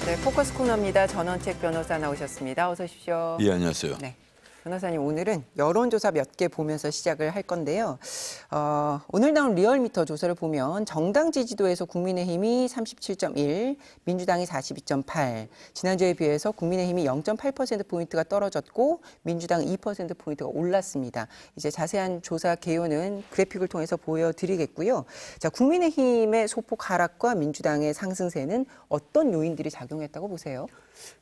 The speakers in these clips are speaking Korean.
네, 포커스 코너입니다. 전원책 변호사 나오셨습니다. 어서 오십시오. 예, 안녕하세요. 네. 변호사님, 오늘은 여론조사 몇 개 보면서 시작을 할 건데요. 오늘 나온 리얼미터 조사를 보면 정당 지지도에서 국민의힘이 37.1, 민주당이 42.8, 지난주에 비해서 국민의힘이 0.8%포인트가 떨어졌고 민주당 2%포인트가 올랐습니다. 이제 자세한 조사 개요는 그래픽을 통해서 보여드리겠고요. 자, 국민의힘의 소폭 하락과 민주당의 상승세는 어떤 요인들이 작용했다고 보세요?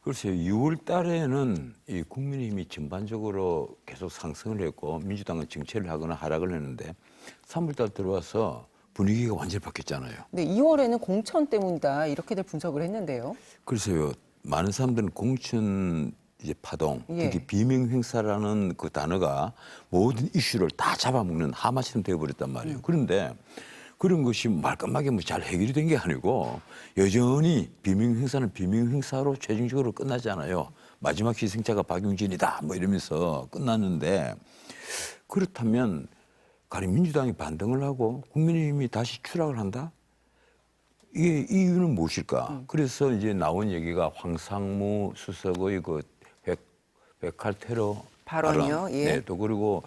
글쎄요, 6월 달에는 이 국민의힘이 전반적으로 계속 상승을 했고 민주당은 정체를 하거나 하락을 했는데 3월 달 들어와서 분위기가 완전히 바뀌었잖아요. 네, 2월에는 공천 때문이다 이렇게들 분석을 했는데요. 글쎄요, 많은 사람들은 공천 이제 파동, 예. 특히 비명 행사라는 그 단어가 모든 이슈를 다 잡아먹는 하마처럼 되어버렸단 말이에요. 그런데 그런 것이 말끔하게 뭐 잘 해결이 된 게 아니고 여전히 비명 행사는 비명 행사로 최종적으로 끝나지 않아요. 마지막 희생자가 박용진이다 뭐 이러면서 끝났는데, 그렇다면 가령 민주당이 반등을 하고 국민의힘이 다시 추락을 한다? 이게 이유는 무엇일까? 그래서 이제 나온 얘기가 황상무 수석의 그 백할 테러 발언이요? 발언. 예. 네, 또 그리고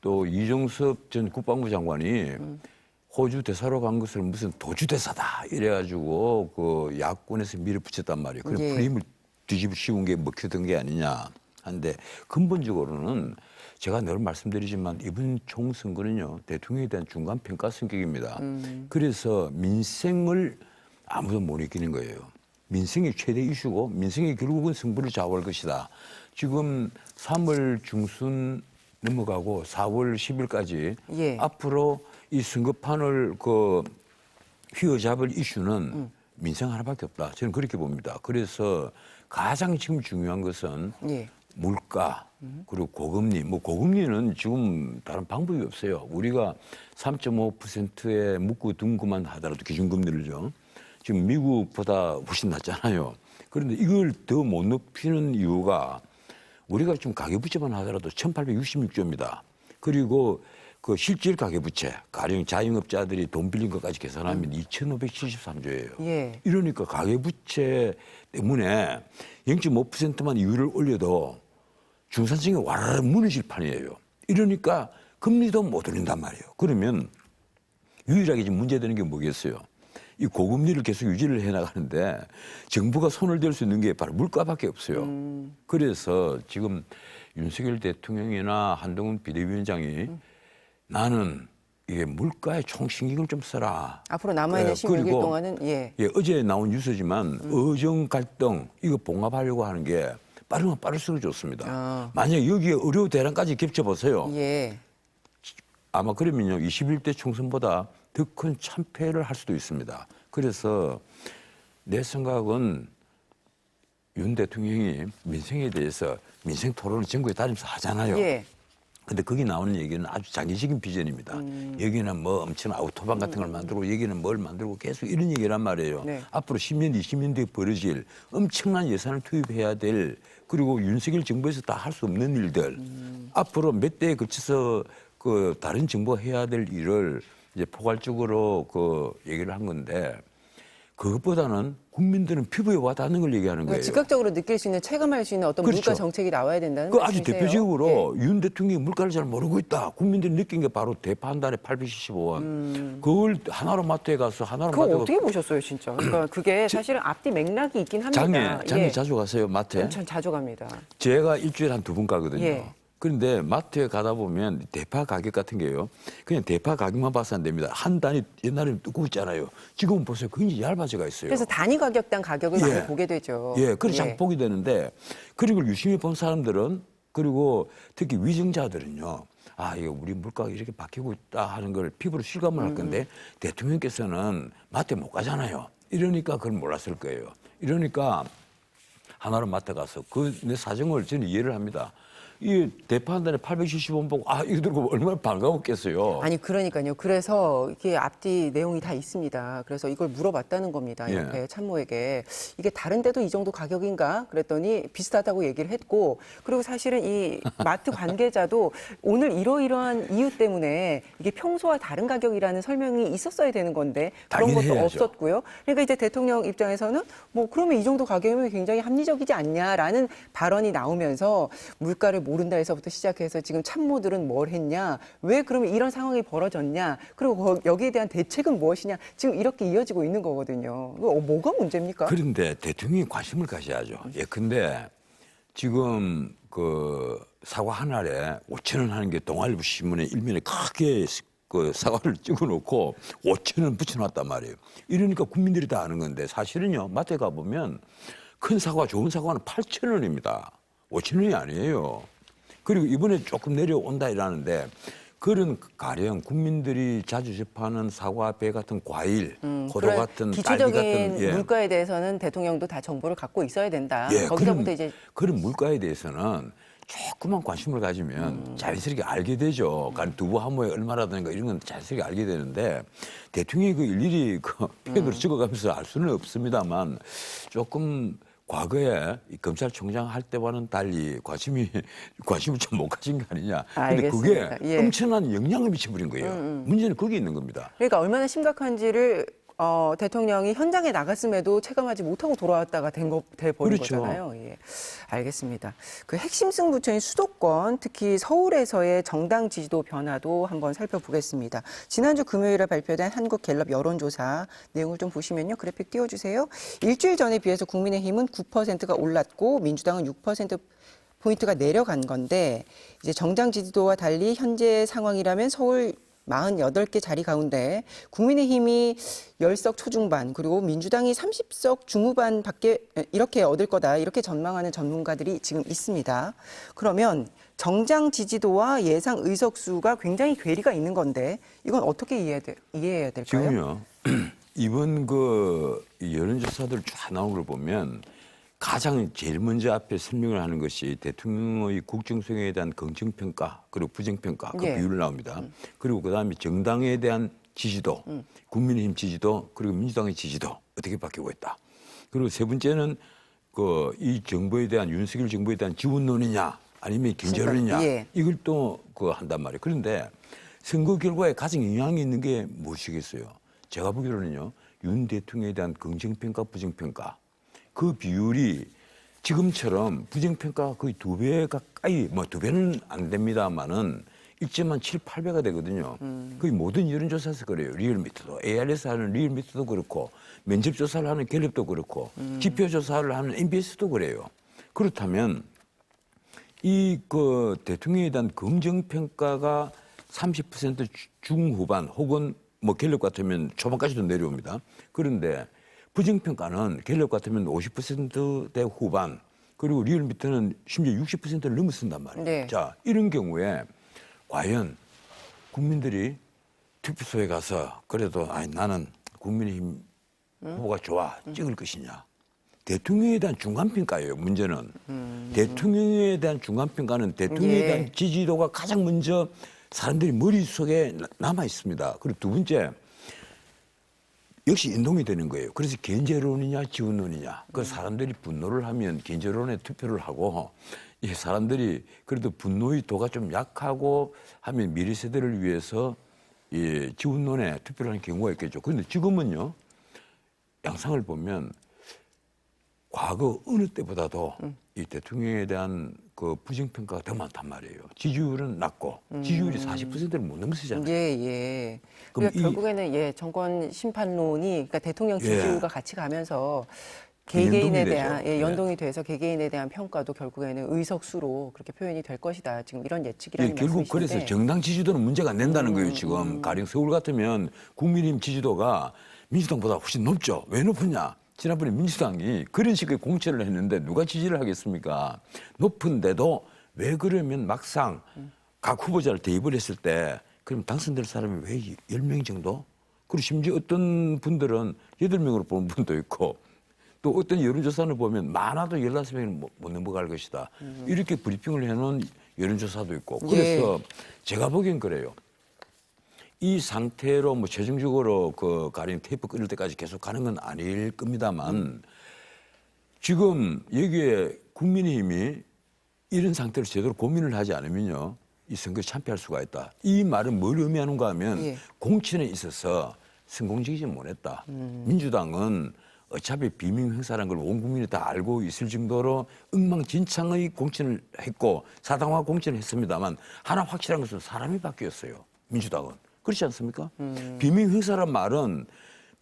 또 이종섭 전 국방부 장관이 호주 대사로 간 것을 무슨 도주 대사다 이래가지고 그 야권에서 밀어붙였단 말이에요. 그래 예. 프레임을 뒤집어 씌운 게 먹히던 게 아니냐. 한데 근본적으로는 제가 늘 말씀드리지만 이번 총선거는요 대통령에 대한 중간 평가 성격입니다. 그래서 민생을 아무도 못 이기는 거예요. 민생이 최대 이슈고 민생이 결국은 승부를 좌우할 것이다. 지금 3월 중순 넘어가고 4월 10일까지 예. 앞으로 이 선거판을 그 휘어잡을 이슈는 민생 하나밖에 없다. 저는 그렇게 봅니다. 그래서 가장 지금 중요한 것은 예. 물가 그리고 고금리. 뭐 고금리는 지금 다른 방법이 없어요. 우리가 3.5%에 묶어둔 것만 하더라도 기준금리를요. 지금 미국보다 훨씬 낮잖아요. 그런데 이걸 더 못 높이는 이유가 우리가 지금 가계부채만 하더라도 1866조입니다. 그리고 그 실질 가계부채, 가령 자영업자들이 돈 빌린 것까지 계산하면 2573조예요. 예. 이러니까 가계부채 때문에 0.5%만 이율을 올려도 중산층이 와르르 무너질 판이에요. 이러니까 금리도 못 올린단 말이에요. 그러면 유일하게 지금 문제되는 게 뭐겠어요? 이 고금리를 계속 유지를 해나가는데 정부가 손을 댈 수 있는 게 바로 물가밖에 없어요. 그래서 지금 윤석열 대통령이나 한동훈 비대위원장이 나는 이게 물가에 총신경을 좀 써라. 앞으로 남아있는 16일 그리고 동안은 예. 어제 나온 뉴스지만 의정 갈등 이거 봉합하려고 하는 게 빠르면 빠를수록 좋습니다. 만약 여기에 의료 대란까지 겹쳐보세요. 예. 아마 그러면요 21대 총선보다 더 큰 참패를 할 수도 있습니다. 그래서 내 생각은 윤 대통령이 민생에 대해서 민생 토론을 전국에 다니면서 하잖아요. 예. 근데 거기 나오는 얘기는 아주 장기적인 비전입니다. 여기는 뭐 엄청난 아우토반 같은 걸 만들고 여기는 뭘 만들고 계속 이런 얘기란 말이에요. 네. 앞으로 10년, 20년 뒤에 벌어질 엄청난 예산을 투입해야 될 그리고 윤석열 정부에서 다 할 수 없는 일들 앞으로 몇 대에 걸쳐서 그 다른 정부가 해야 될 일을 이제 포괄적으로 그 얘기를 한 건데 그것보다는 국민들은 피부에 와닿는 걸 얘기하는 거예요. 즉각적으로 느낄 수 있는 체감할 수 있는 어떤 그렇죠. 물가 정책이 나와야 된다는 그 아주 말씀이세요? 대표적으로 윤 대통령이 물가를 잘 모르고 있다. 국민들이 느낀 게 바로 대파 한 달에 875원. 그걸 하나로 마트에 가서 하나로 그거 마트에 어떻게 보셨어요, 진짜? 그러니까 그게 사실은 앞뒤 맥락이 있긴 합니다. 장에 예. 자주 가세요, 마트에? 전 자주 갑니다. 제가 일주일에 한 2번 가거든요. 예. 그런데 마트에 가다 보면 대파 가격 같은 게요. 그냥 대파 가격만 봐서 안 됩니다. 한 단위 옛날에는 두꺼웠잖아요. 지금은 보세요. 굉장히 얇아져가 있어요. 그래서 단위 가격당 가격을 예. 많이 보게 되죠. 예, 그래서 자꾸 보게 되는데 그리고 유심히 본 사람들은 그리고 특히 위정자들은요. 아, 이거 우리 물가가 이렇게 바뀌고 있다 하는 걸 피부로 실감을 할 건데 대통령께서는 마트에 못 가잖아요. 이러니까 그걸 몰랐을 거예요. 이러니까 하나로 마트 가서 그 내 사정을 저는 이해를 합니다. 이 대판단에 870원 보고 이거 들고 얼마나 반가웠겠어요. 아니 그러니까요. 그래서 이게 앞뒤 내용이 다 있습니다. 그래서 이걸 물어봤다는 겁니다. 예. 옆에 참모에게 이게 다른 데도 이 정도 가격인가 그랬더니 비슷하다고 얘기를 했고 그리고 사실은 이 마트 관계자도 오늘 이러이러한 이유 때문에 이게 평소와 다른 가격이라는 설명이 있었어야 되는 건데 그런 당연히 것도 해야죠. 없었고요. 그러니까 이제 대통령 입장에서는 뭐 그러면 이 정도 가격이면 굉장히 합리적이지 않냐라는 발언이 나오면서 물가를 모른다에서부터 시작해서 지금 참모들은 뭘 했냐, 왜 그러면 이런 상황이 벌어졌냐, 그리고 여기에 대한 대책은 무엇이냐, 지금 이렇게 이어지고 있는 거거든요. 뭐가 문제입니까? 그런데 대통령이 관심을 가져야죠. 예, 근데 지금 그 사과 한 알에 5천 원 하는 게 동아일보 신문에 일면에 크게 그 사과를 찍어놓고 5천 원 붙여놨단 말이에요. 이러니까 국민들이 다 아는 건데 사실은요 마트에 가보면 큰 사과, 좋은 사과는 8천 원입니다. 5천 원이 아니에요. 그리고 이번에 조금 내려온다 이러는데 그런 가령 국민들이 자주 접하는 사과, 배 같은 과일, 포도 그런 같은 딸기 기초적인 같은 물가에 대해서는 대통령도 다 정보를 갖고 있어야 된다. 예, 거기서부터 이제 그런 물가에 대해서는 조금만 관심을 가지면 자연스럽게 알게 되죠. 그러니까 두부 한 모에 얼마라든가 이런 건 자연스럽게 알게 되는데 대통령이 그 일일이 그 펜으로 적어가면서 알 수는 없습니다만 조금 과거에 이 검찰총장 할 때와는 달리 관심을 좀 못 가진 거 아니냐. 근데 그게 알겠습니다. 예. 엄청난 영향을 미쳐버린 거예요. 문제는 거기 있는 겁니다. 그러니까 얼마나 심각한지를 대통령이 현장에 나갔음에도 체감하지 못하고 돌아왔다가 돼버린 그렇죠. 거잖아요. 예. 알겠습니다. 그 핵심 승부처인 수도권, 특히 서울에서의 정당 지지도 변화도 한번 살펴보겠습니다. 지난주 금요일에 발표된 한국갤럽 여론조사 내용을 좀 보시면요. 그래픽 띄워주세요. 일주일 전에 비해서 국민의힘은 9%가 올랐고 민주당은 6% 포인트가 내려간 건데 이제 정당 지지도와 달리 현재 상황이라면 서울 48개 자리 가운데 국민의힘이 10석 초중반 그리고 민주당이 30석 중후반 밖에 이렇게 얻을 거다 이렇게 전망하는 전문가들이 지금 있습니다. 그러면 정당 지지도와 예상 의석수가 굉장히 괴리가 있는 건데 이건 어떻게 이해해야 될까요? 지금요. 이번 그 여론조사들 쫙 나온 걸 보면 가장 제일 먼저 앞에 설명을 하는 것이 대통령의 국정수행에 대한 긍정평가 그리고 부정평가 그 예. 비율 나옵니다. 그리고 그다음에 정당에 대한 지지도, 국민의힘 지지도 그리고 민주당의 지지도 어떻게 바뀌고 있다. 그리고 세 번째는 그 이 정부에 대한 윤석열 정부에 대한 지원론이냐 아니면 견제론이냐 예. 이걸 또 그 한단 말이에요. 그런데 선거 결과에 가장 영향이 있는 게 무엇이겠어요? 제가 보기로는요. 윤 대통령에 대한 긍정평가, 부정평가 그 비율이 지금처럼 부정평가가 거의 2배 가까이, 뭐 2배는 안 됩니다만은 1.7, 8배가 되거든요. 거의 모든 여론조사에서 그래요. 리얼미터도. ARS 하는 리얼미터도 그렇고, 면접조사를 하는 갤럽도 그렇고, 지표조사를 하는 MBS도 그래요. 그렇다면, 이 그 대통령에 대한 긍정평가가 30% 중후반 혹은 뭐 갤럽 같으면 초반까지도 내려옵니다. 그런데 부정평가는 갤럽 같으면 50%대 후반 그리고 리얼미터는 심지어 60%를 넘어선단 말이에요. 네. 자 이런 경우에 과연 국민들이 투표소에 가서 그래도 나는 국민의힘 후보가 좋아 찍을 것이냐. 대통령에 대한 중간평가예요. 문제는. 대통령에 대한 중간평가는 대통령에 예. 대한 지지도가 가장 먼저 사람들이 머릿속에 남아 있습니다. 그리고 두 번째 역시 인동이 되는 거예요. 그래서 견제론이냐 지원론이냐. 그 사람들이 분노를 하면 견제론에 투표를 하고 이 사람들이 그래도 분노의 도가 좀 약하고 하면 미래 세대를 위해서 이 지원론에 투표를 하는 경우가 있겠죠. 그런데 지금은요. 양상을 보면 과거 어느 때보다도 이 대통령에 대한 그 부정평가가 더 많단 말이에요. 지지율은 낮고 지지율이 40%를 못 넘으시잖아요. 예, 예. 그럼 그러니까 결국에는 예, 정권 심판론이 그러니까 대통령 지지율과 같이 가면서 개개인에 연동이 대한 되죠. 예, 연동이 돼서 개개인에 대한 평가도 결국에는 의석수로 그렇게 표현이 될 것이다. 지금 이런 예측이라는 결국 말씀이신데. 그래서 정당 지지도는 문제가 안 된다는 거예요. 지금 가령 서울 같으면 국민의힘 지지도가 민주당보다 훨씬 높죠. 왜 높으냐? 지난번에 민주당이 그런 식의 공천을 했는데 누가 지지를 하겠습니까? 높은데도 왜 그러면 막상 각 후보자를 대입을 했을 때 그럼 당선될 사람이 왜 10명 정도? 그리고 심지어 어떤 분들은 8명으로 보는 분도 있고 또 어떤 여론조사를 보면 많아도 15명은 못 넘어갈 것이다. 이렇게 브리핑을 해놓은 여론조사도 있고. 예. 그래서 제가 보기엔 그래요. 이 상태로 뭐 최종적으로 그 가령 테이프 끊을 때까지 계속 가는 건 아닐 겁니다만 지금 여기에 국민의힘이 이런 상태로 제대로 고민을 하지 않으면요. 이 선거에 참패할 수가 있다. 이 말은 뭘 의미하는가 하면 예. 공천에 있어서 성공적이지 못했다. 민주당은 어차피 비명 행사라는 걸 온 국민이 다 알고 있을 정도로 엉망진창의 공천을 했고 사당화 공천을 했습니다만 하나 확실한 것은 사람이 바뀌었어요. 민주당은. 그렇지 않습니까? 비명 행사란 말은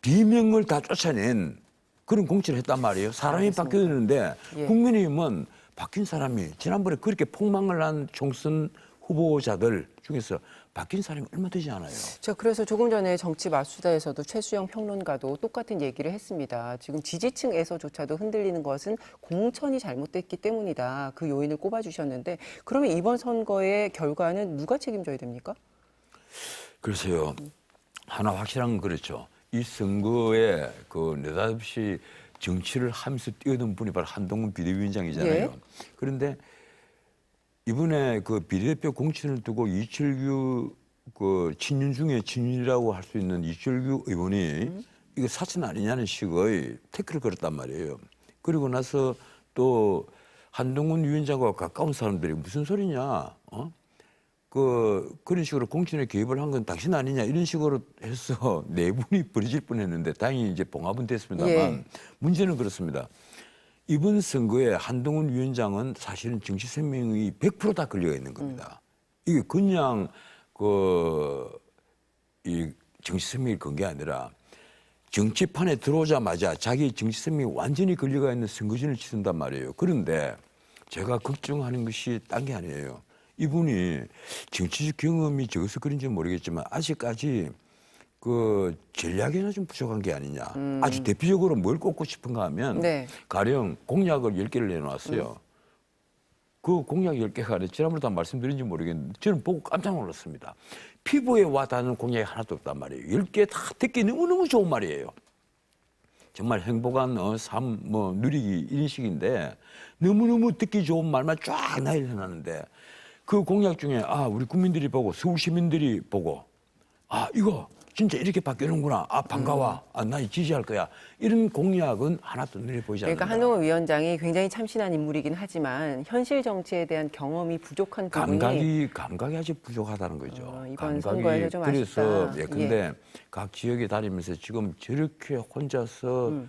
비명을 다 쫓아낸 그런 공천을 했단 말이에요. 사람이 알겠습니다. 바뀌었는데 예. 국민의힘은 바뀐 사람이 지난번에 그렇게 폭망을 한 총선 후보자들 중에서 바뀐 사람이 얼마 되지 않아요. 저 그래서 조금 전에 정치 맛수다에서도 최수영 평론가도 똑같은 얘기를 했습니다. 지금 지지층에서조차도 흔들리는 것은 공천이 잘못됐기 때문이다. 그 요인을 꼽아주셨는데 그러면 이번 선거의 결과는 누가 책임져야 됩니까? 글쎄요. 하나 확실한 건 그렇죠. 이 선거에 그 느닷없이 정치를 하면서 뛰어든 분이 바로 한동훈 비대위원장이잖아요. 예. 그런데 이번에 그 비례대표 공천을 두고 이철규 그 친윤 중에 친윤이라고 할 수 있는 이철규 의원이 이거 사천 아니냐는 식의 태클을 걸었단 말이에요. 그리고 나서 또 한동훈 위원장과 가까운 사람들이 무슨 소리냐, 그런 식으로 공천에 개입을 한 건 당신 아니냐 이런 식으로 해서 내분이 벌어질 뻔했는데 다행히 이제 봉합은 됐습니다만 예. 문제는 그렇습니다. 이번 선거에 한동훈 위원장은 사실은 정치 생명이 100% 다 걸려 있는 겁니다. 이게 그냥 이 정치 생명이 건 게 아니라 정치판에 들어오자마자 자기 정치 생명이 완전히 걸려가 있는 선거전을 치른단 말이에요. 그런데 제가 걱정하는 것이 딴 게 아니에요. 이분이 정치적 경험이 적어서 그런지 모르겠지만 아직까지 그 전략이나 좀 부족한 게 아니냐. 아주 대표적으로 뭘 꼽고 싶은가 하면 네. 가령 공약을 10개를 내놓았어요. 그 공약 10개가 지난번에도 말씀드린지 모르겠는데 저는 보고 깜짝 놀랐습니다. 피부에 와 닿는 공약이 하나도 없단 말이에요. 10개 다 듣기 너무너무 좋은 말이에요. 정말 행복한 삶 누리기 이런 식인데 너무너무 듣기 좋은 말만 쫙 나열해 놨는데 그 공약 중에 우리 국민들이 보고 서울 시민들이 보고 이거 진짜 이렇게 바뀌는구나. 반가워. 나 지지할 거야. 이런 공약은 하나도 눈에 보이지 않는다. 그러니까 한동훈 위원장이 굉장히 참신한 인물이긴 하지만 현실 정치에 대한 경험이 부족한 부분이 감각이 아직 부족하다는 거죠. 이번 선거에서 좀 그래서 아쉽다. 근데 각 지역에 다니면서 지금 저렇게 혼자서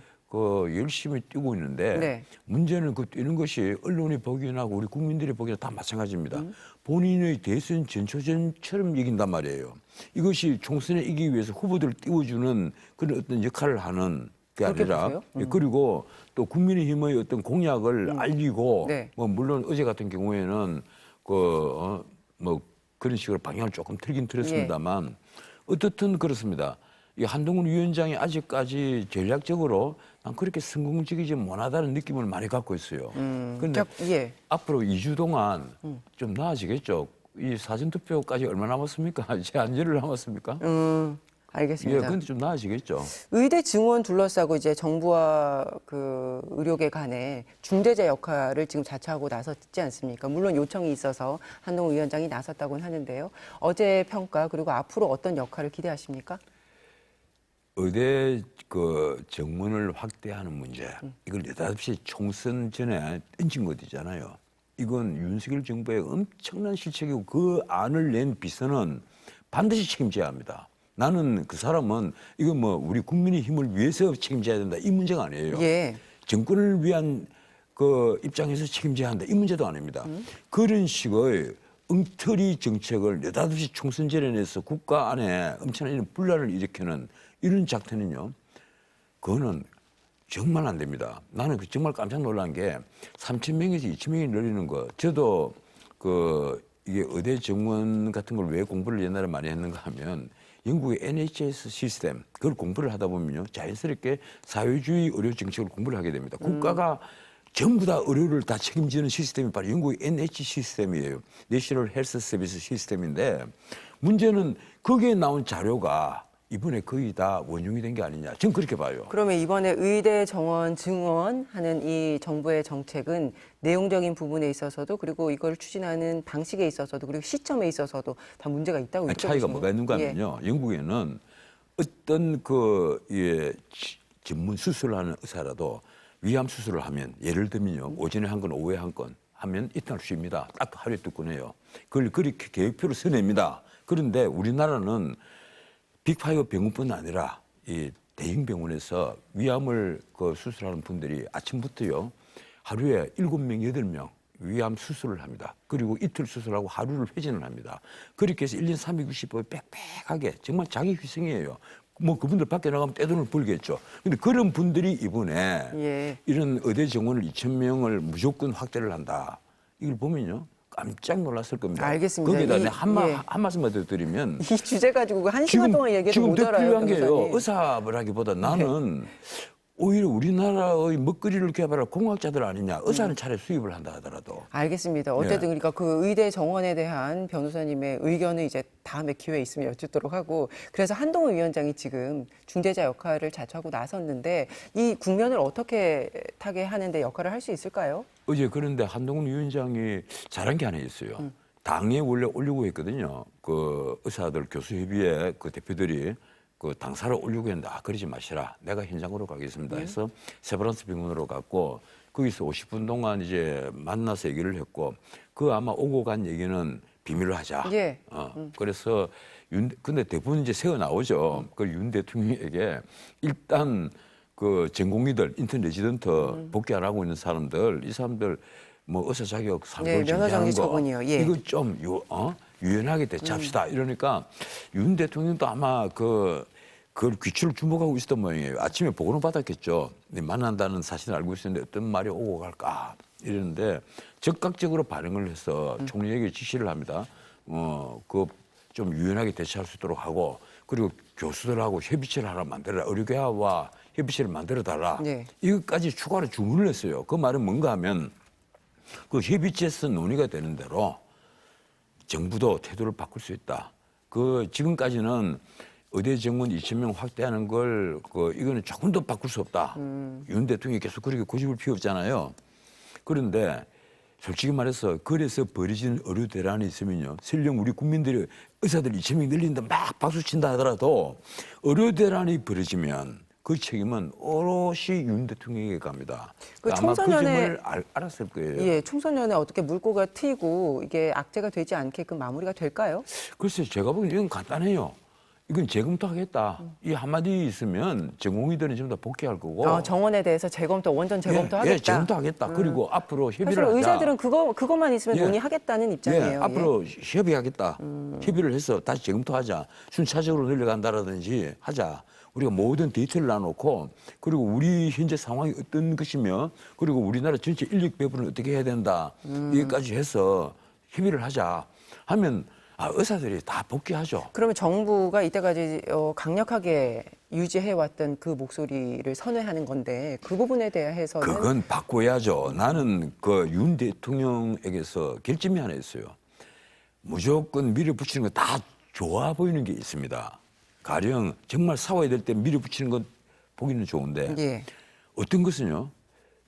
열심히 뛰고 있는데 네. 문제는 그 뛰는 것이 언론이 보기에나고 우리 국민들이 보기에나 다 마찬가지입니다. 본인의 대선 전초전처럼 이긴단 말이에요. 이것이 총선에 이기기 위해서 후보들을 띄워주는 그런 어떤 역할을 하는 게 그렇게 아니라 보세요? 그리고 또 국민의힘의 어떤 공약을 알리고 네. 물론 어제 같은 경우에는 그런 식으로 방향을 조금 틀긴 틀었습니다만 어떻든 그렇습니다. 이 한동훈 위원장이 아직까지 전략적으로 난 그렇게 성공적이지 못하다는 느낌을 많이 갖고 있어요. 그런데 예. 앞으로 2주 동안 좀 나아지겠죠. 이 사전투표까지 얼마 남았습니까? 제 안절을 남았습니까? 알겠습니다. 근데 좀 나아지겠죠. 의대 증원 둘러싸고 이제 정부와 그 의료계 간에 중재자 역할을 지금 자처하고 나섰지 않습니까? 물론 요청이 있어서 한동훈 위원장이 나섰다고는 하는데요. 어제 평가 그리고 앞으로 어떤 역할을 기대하십니까? 의대 그 정문을 확대하는 문제, 이걸 느닷없이 총선 전에 던진 것이잖아요. 이건 윤석열 정부의 엄청난 실책이고 그 안을 낸 비서는 반드시 책임져야 합니다. 나는 그 사람은 이거 우리 국민의 힘을 위해서 책임져야 된다 이 문제가 아니에요. 예. 정권을 위한 그 입장에서 책임져야 한다 이 문제도 아닙니다. 그런 식의 엉터리 정책을 느닷없이 총선 전에 내서 국가 안에 엄청난 이런 분란을 일으키는 이런 작태는요, 그거는 정말 안 됩니다. 나는 정말 깜짝 놀란 게 3,000명에서 2,000명이 늘리는 거. 저도 이게 의대 정원 같은 걸 왜 공부를 옛날에 많이 했는가 하면 영국의 NHS 시스템, 그걸 공부를 하다 보면요, 자연스럽게 사회주의 의료 정책을 공부를 하게 됩니다. 국가가 전부 다 의료를 다 책임지는 시스템이 바로 영국의 NHS 시스템이에요. 내셔널 헬스 서비스 시스템인데 문제는 거기에 나온 자료가 이번에 거의 다 원흉이 된 게 아니냐. 저는 그렇게 봐요. 그러면 이번에 의대 정원 증원하는 이 정부의 정책은 내용적인 부분에 있어서도 그리고 이걸 추진하는 방식에 있어서도 그리고 시점에 있어서도 다 문제가 있다고 아니, 차이가 뭐가 있는가 예. 하면요. 영국에는 어떤 전문 수술을 하는 의사라도 위암 수술을 하면 예를 들면요. 오전에 한 건 오후에 한 건 하면 이튿날 쉽니다. 딱 하루에 두 건 해요. 그걸 그렇게 계획표를 써냅니다. 그런데 우리나라는 빅5 병원뿐 아니라 이 대형 병원에서 위암을 수술하는 분들이 아침부터요. 하루에 7명, 8명 위암 수술을 합니다. 그리고 이틀 수술하고 하루를 회진을 합니다. 그렇게 해서 1년 365일 빽빽하게 정말 자기 희생이에요. 뭐 그분들 밖에 나가면 떼돈을 벌겠죠. 근데 그런 분들이 이번에 예. 이런 의대 정원을 2,000명을 무조건 확대를 한다. 이걸 보면요. 깜짝 놀랐을 겁니다. 알겠습니다. 거기에다 이- 한 말씀만 더 드리면 이 주제 가지고 한 시간 동안 얘기해도 지금 못 더 알아요. 필요한 게요. 변호사님. 의사라기보다 나는 오히려 우리나라의 먹거리를 개발할 공학자들 아니냐. 의사는 차라리 수입을 한다 하더라도. 알겠습니다. 어쨌든 예. 그러니까 그 의대 정원에 대한 변호사님의 의견은 이제 다음에 기회 있으면 여쭙도록 하고 그래서 한동훈 위원장이 지금 중재자 역할을 자처하고 나섰는데 이 국면을 어떻게 타게 하는데 역할을 할 수 있을까요? 어제 그런데 한동훈 위원장이 잘한 게 하나 있어요. 당에 원래 올리고 했거든요. 그 의사들 교수협의회 그 대표들이 그 당사를 올리고 했는데 그러지 마시라. 내가 현장으로 가겠습니다 해서 세브란스 병원으로 갔고 거기서 50분 동안 이제 만나서 얘기를 했고 그 아마 오고 간 얘기는 비밀로 하자. 예. 그래서 근데 대부분 이제 새어 나오죠. 그 윤 대통령에게 일단 그 전공의들 인턴 레지던트 복귀 안 하고 있는 사람들 이 사람들 뭐 의사 자격 상고를 네, 면허 정지 처분이요. 예. 이거 좀 유연하게 대처합시다. 이러니까 윤 대통령도 아마 그걸 귀추를 주목하고 있었던 모양이에요. 아침에 보고는 받았겠죠. 만난다는 사실을 알고 있었는데 어떤 말이 오고 갈까 이러는데 적극적으로 반응을 해서 총리에게 지시를 합니다. 그 좀 유연하게 대처할 수 있도록 하고 그리고 교수들하고 협의체를 하나 만들어라. 의료계와 협의체를 만들어달라. 네. 이것까지 추가로 주문을 했어요. 그 말은 뭔가 하면 그 협의체에서 논의가 되는 대로 정부도 태도를 바꿀 수 있다. 그 지금까지는 의대 정원 2,000명 확대하는 걸 이거는 조금 더 바꿀 수 없다. 윤 대통령이 계속 그렇게 고집을 피웠잖아요. 그런데 솔직히 말해서 그래서 벌어지는 의료 대란이 있으면요. 설령 우리 국민들이 의사들 2,000명 늘린다 막 박수 친다 하더라도 의료 대란이 벌어지면 그 책임은 오롯이 윤 대통령에게 갑니다. 그 아마 그 총선연에- 점을 알았을 거예요. 예, 총선연에 어떻게 물꼬가 트이고 이게 악재가 되지 않게끔 마무리가 될까요? 글쎄요, 제가 보기엔 이건 간단해요. 이건 재검토하겠다. 이 한마디 있으면 전공의들은 전부 다 복귀할 거고. 정원에 대해서 원전 재검토 하겠다. 예, 재검토하겠다. 그리고 앞으로 협의를 사실 하자. 의사들은 그것만 있으면 예. 논의하겠다는 입장이에요. 예, 앞으로 협의하겠다. 협의를 해서 다시 재검토하자. 순차적으로 늘려간다라든지 하자. 우리가 모든 데이터를 나놓고 그리고 우리 현재 상황이 어떤 것이며 그리고 우리나라 전체 인력 배분을 어떻게 해야 된다. 이것까지 해서 협의를 하자 하면 의사들이 다 복귀하죠. 그러면 정부가 이때까지 강력하게 유지해왔던 그 목소리를 선회하는 건데 그 부분에 대해서는 그건 바꿔야죠. 나는 그 윤 대통령에게서 결점이 하나 있어요. 무조건 밀어붙이는 거 다 좋아 보이는 게 있습니다. 가령 정말 싸워야 될 때 밀어붙이는 건 보기는 좋은데 예. 어떤 것은요.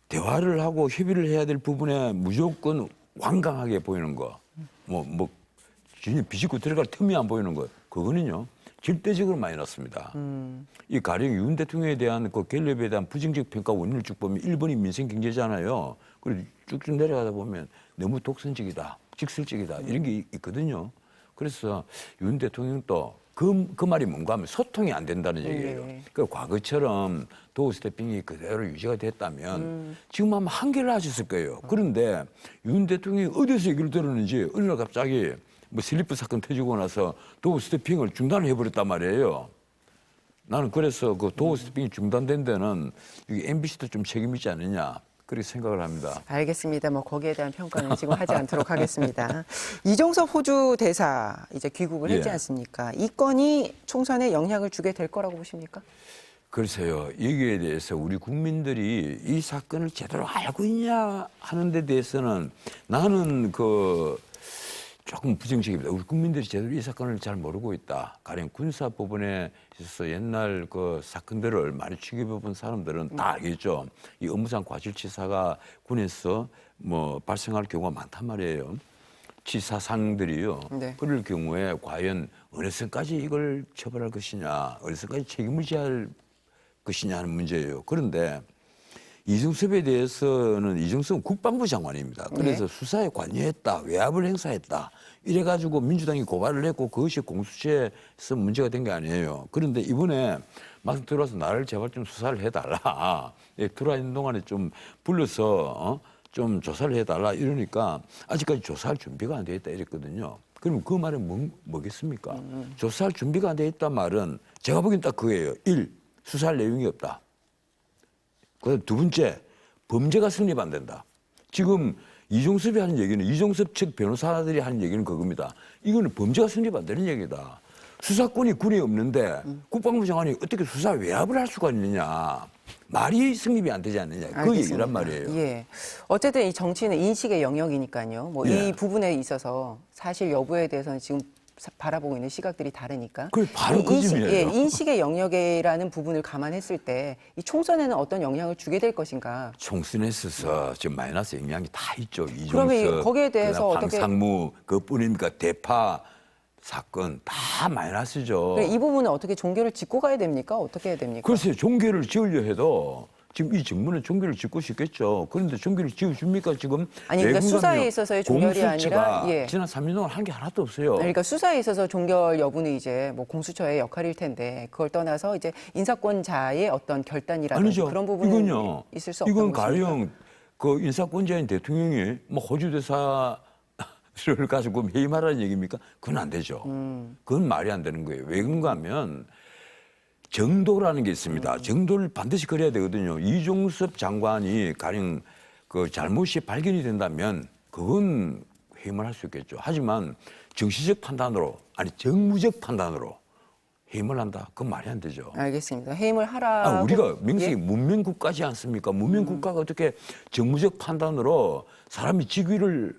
대화를 하고 협의를 해야 될 부분에 무조건 완강하게 보이는 거. 전혀 비집고 들어갈 틈이 안 보이는 것. 그거는요. 절대적으로 마이너스입니다. 이 가령 윤 대통령에 대한 그 갤럽에 대한 부정적 평가 원인을 쭉 보면 1번이 민생 경제잖아요. 그리고 쭉쭉 내려가다 보면 너무 독선적이다, 직설적이다 이런 게 있거든요. 그래서 윤 대통령도 그 말이 뭔가 하면 소통이 안 된다는 얘기예요. 그 과거처럼 도어 스태핑이 그대로 유지가 됐다면 지금 아마 한계를 하셨을 거예요. 그런데 윤 대통령이 어디서 얘기를 들었는지 어느 날 갑자기 슬리프 사건 터지고 나서 도어 스태핑을 중단을 해버렸단 말이에요. 나는 그래서 그 도어 스태핑이 중단된 데는 MBC도 좀 책임이 있지 않느냐. 그렇게 생각을 합니다. 알겠습니다. 거기에 대한 평가는 지금 하지 않도록 하겠습니다. 이종섭 호주 대사 이제 귀국을 했지 예. 않습니까? 이 건이 총선에 영향을 주게 될 거라고 보십니까? 글쎄요. 여기에 대해서 우리 국민들이 이 사건을 제대로 알고 있냐 하는 데 대해서는 나는 조금 부정적입니다. 우리 국민들이 제대로 이 사건을 잘 모르고 있다. 가령 군사법원에 있어서 옛날 그 사건들을 많이 취급해본 사람들은 다 알겠죠. 이 업무상 과실치사가 군에서 뭐 발생할 경우가 많단 말이에요. 치사상들이요. 네. 그럴 경우에 과연 어느 선까지 이걸 처벌할 것이냐, 어느 선까지 책임을 지할 것이냐 하는 문제예요. 그런데 이중섭에 대해서는 이중섭은 국방부 장관입니다. 그래서 수사에 관여했다, 외압을 행사했다. 이래가지고 민주당이 고발을 했고 그것이 공수처에서 문제가 된 게 아니에요. 그런데 이번에 막 들어와서 나를 제발 좀 수사를 해달라. 들어와 있는 동안에 좀 불러서 좀 조사를 해달라 이러니까 아직까지 조사할 준비가 안 돼 있다 이랬거든요. 그럼 그 말은 뭐겠습니까? 조사할 준비가 안 돼 있단 말은 제가 보기엔 딱 그거예요. 1. 수사할 내용이 없다. 그다음 두 번째, 범죄가 성립 안 된다. 지금 이종섭이 하는 얘기는 이종섭 측 변호사들이 하는 얘기는 그겁니다. 이거는 범죄가 성립 안 되는 얘기다. 수사권이 군에 없는데 국방부 장관이 어떻게 수사 외압을 할 수가 있느냐. 말이 성립이 안 되지 않느냐. 그 알겠습니다. 얘기란 말이에요. 예. 어쨌든 이 정치는 인식의 영역이니까요. 뭐 예. 이 부분에 있어서 사실 여부에 대해서는 지금 바라보고 있는 시각들이 다르니까. 그래, 바로 그 점이에요. 예, 인식의 영역이라는 부분을 감안했을 때 이 총선에는 어떤 영향을 주게 될 것인가. 총선에 있어서 지금 마이너스 영향이 다 있죠. 그러면 이종섭, 거기에 대해서 그다음 어떻게- 황상무, 그뿐입니까? 대파 사건 다 마이너스죠. 이 부분은 어떻게 종교를 짚고 가야 됩니까? 어떻게 해야 됩니까? 글쎄요, 종교를 지으려 해도 지금 이 정부는 종교를 짓고 싶겠죠. 그런데 종교를 지어줍니까 지금? 아니, 그러니까 외국은요, 수사에 있어서의 종결이 공수처가 아니라, 예. 지난 3년 동안 한 게 하나도 없어요. 그러니까 수사에 있어서 종결 여부는 이제 뭐 공수처의 역할일 텐데 그걸 떠나서 이제 인사권자의 어떤 결단이라든지 아니죠. 그런 부분은 이건요. 있을 수 없다고 이건 보십니까? 가령 그 인사권자인 대통령이 뭐 호주 대사를 가지고 해임하라는 얘기입니까? 그건 안 되죠. 그건 말이 안 되는 거예요. 왜 그런가 하면 정도라는 게 있습니다. 정도를 반드시 그려야 되거든요. 이종섭 장관이 가령 그 잘못이 발견이 된다면 그건 해임을 할 수 있겠죠. 하지만 정치적 판단으로 아니 정무적 판단으로 해임을 한다. 그건 말이 안 되죠. 알겠습니다. 해임을 하라. 우리가 명색이 문명국가지 않습니까? 문명국가가 어떻게 정무적 판단으로 사람이 직위를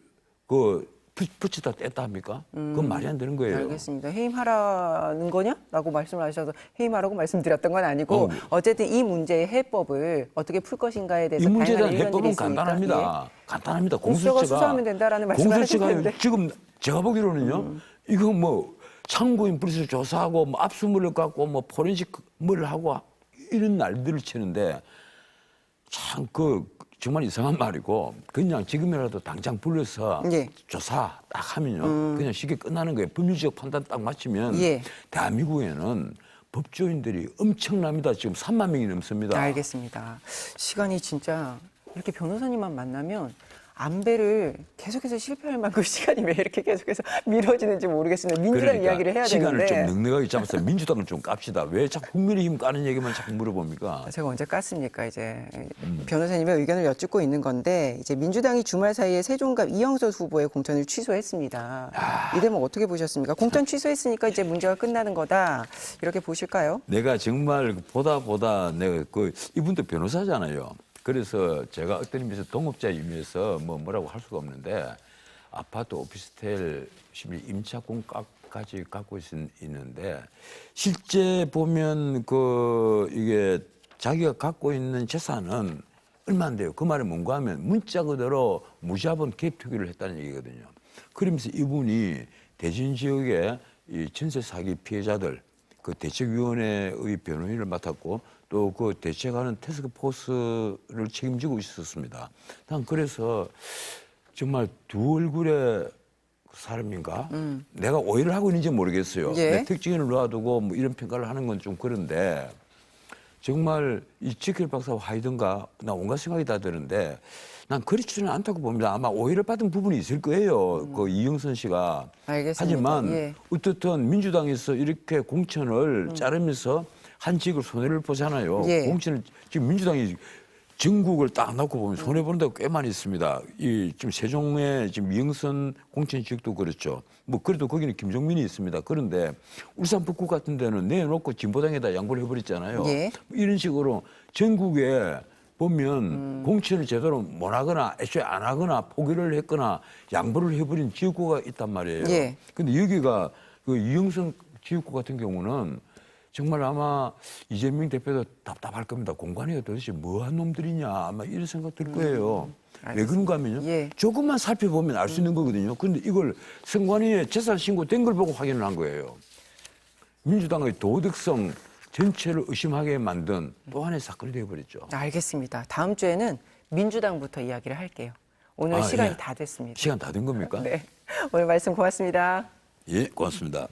붙였다 뗐다 합니까? 그건 말이 안 되는 거예요. 알겠습니다. 해임하라는 거냐라고 말씀을 하셔서 해임하라고 말씀드렸던 건 아니고 어쨌든 이 문제의 해법을 어떻게 풀 것인가에 대해서 이 문제에 대한 다양한 의견들이 해법은 있으니까. 간단합니다. 간단합니다. 공수처가 수사하면 된다라는 말씀을 하셨는데. 지금 제가 보기로는요. 이거 뭐 참고인 불러서 조사하고 뭐 압수물을 갖고 뭐 포렌식을 하고 이런 날들을 치는데 참 정말 이상한 말이고 그냥 지금이라도 당장 불러서 예. 조사 딱 하면요. 그냥 쉽게 끝나는 거예요. 법률적 판단 딱 맞추면 예. 대한민국에는 법조인들이 엄청납니다. 지금 3만 명이 넘습니다. 알겠습니다. 시간이 진짜 이렇게 변호사님만 만나면 안배를 계속해서 실패할 만큼 시간이 왜 이렇게 계속해서 미뤄지는지 모르겠습니다. 민주당 이야기를 해야 시간을 되는데. 좀 넉넉하게 잡아서 민주당을 좀 깝시다. 왜 자꾸 국민의힘 까는 얘기만 자꾸 물어봅니까? 제가 언제 깠습니까? 이제 변호사님의 의견을 여쭙고 있는 건데 이제 민주당이 주말 사이에 세종갑 이영선 후보의 공천을 취소했습니다. 이 대목 어떻게 보셨습니까? 공천 취소했으니까 이제 문제가 끝나는 거다 이렇게 보실까요? 내가 정말 보다 내가 이분도 변호사잖아요. 그래서 제가 어떤 의미에서 동업자 의미에서 뭐라고 할 수가 없는데 아파트 오피스텔 임차권까지 갖고 있는데 실제 보면 이게 자기가 갖고 있는 재산은 얼마 안 돼요. 그 말이 뭔가 하면 문자 그대로 무자본 개입 투기를 했다는 얘기거든요. 그러면서 이분이 대진 지역의 이 전세 사기 피해자들 그 대책위원회의 변호인을 맡았고 또 그 대책하는 태스크포스를 책임지고 있었습니다. 난 그래서 정말 두 얼굴의 사람인가? 내가 오해를 하고 있는지 모르겠어요. 예. 내 특징을 놓아두고 뭐 이런 평가를 하는 건 좀 그런데 정말 이 지킬 박사와 하이든가 나 온갖 생각이 다 드는데 난 그렇지는 않다고 봅니다. 아마 오해를 받은 부분이 있을 거예요. 그 이영선 씨가. 알겠습니다. 하지만 예. 어떻든 민주당에서 이렇게 공천을 자르면서 한 직을 손해를 보잖아요. 예. 공천을 지금 민주당이 전국을 딱 놓고 보면 손해 보는 데가 꽤 많이 있습니다. 지금 세종의 지금 이영선 공천직도 그렇죠. 뭐 그래도 거기는 김종민이 있습니다. 그런데 울산 북구 같은 데는 내놓고 진보당에다 양보를 해버렸잖아요. 예. 이런 식으로 전국에 보면 공천을 제대로 못 하거나 애초에 안 하거나 포기를 했거나 양보를 해버린 지역구가 있단 말이에요. 예. 근데 여기가 그 이영성 지역구 같은 경우는 정말 아마 이재명 대표도 답답할 겁니다. 공관위가 도대체 뭐한 놈들이냐 아마 이런 생각 들 거예요. 왜 그런가 하면요. 예. 조금만 살펴보면 알 수 있는 거거든요. 그런데 이걸 선관위에 재산 신고된 걸 보고 확인을 한 거예요. 민주당의 도덕성 전체를 의심하게 만든 또 하나의 사건이 되어버렸죠. 알겠습니다. 다음 주에는 민주당부터 이야기를 할게요. 오늘 시간이 예. 다 됐습니다. 시간 다 된 겁니까? 네. 오늘 말씀 고맙습니다. 예, 고맙습니다.